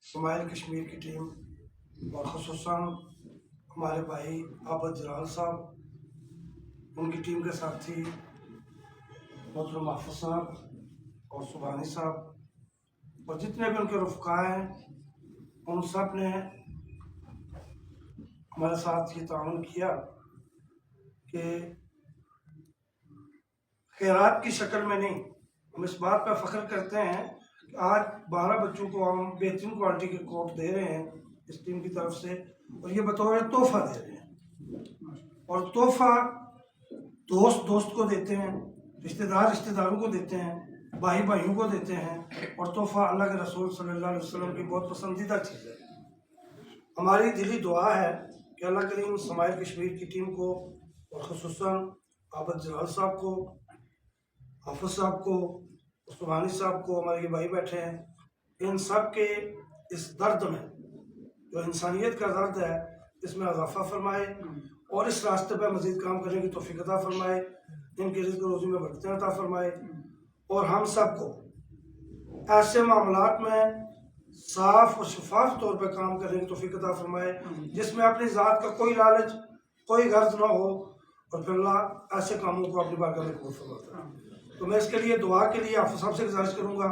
اسماعیل کشمیر کی ٹیم اور خصوصاً ہمارے بھائی عابد جلال صاحب، ان کی ٹیم کے ساتھی محترم محفوظ صاحب اور سبحانی صاحب اور جتنے بھی ان کے رفقا ہیں، ان سب نے ہمارے ساتھ یہ تعاون کیا کہ خیرات کی شکل میں نہیں، ہم اس بات پہ فخر کرتے ہیں کہ آج 12 بچوں کو ہم بہترین کوالٹی کے کوٹ دے رہے ہیں اس ٹیم کی طرف سے، اور یہ بطور تحفہ دے رہے ہیں، اور تحفہ دوست کو دیتے ہیں، رشتہ داروں کو دیتے ہیں، بھائیوں کو دیتے ہیں، اور تحفہ اللہ کے رسول صلی اللہ علیہ وسلم کی بہت پسندیدہ چیز ہے۔ ہماری دلی دعا ہے کہ اللہ کریم اسماعیل کشمیر کی ٹیم کو اور خصوصاً عابد جلال صاحب کو، حافظ صاحب کو، سبحانی صاحب کو، ہمارے یہ بھائی بیٹھے ہیں، ان سب کے اس درد میں جو انسانیت کا درد ہے اس میں اضافہ فرمائے اور اس راستے پہ مزید کام کرنے کی توفیق عطا فرمائے، ان کی رزق و روزی میں برکتیں عطا فرمائے، اور ہم سب کو ایسے معاملات میں صاف اور شفاف طور پہ کام کرنے کی توفیق عطا فرمائے جس میں اپنی ذات کا کوئی لالچ، کوئی غرض نہ ہو، اور پھر اللہ ایسے کاموں کو اپنی بارگاہ میں قبول فرماتا ہے۔ تو میں اس کے لیے دعا کے لیے آپ سب سے گزارش کروں گا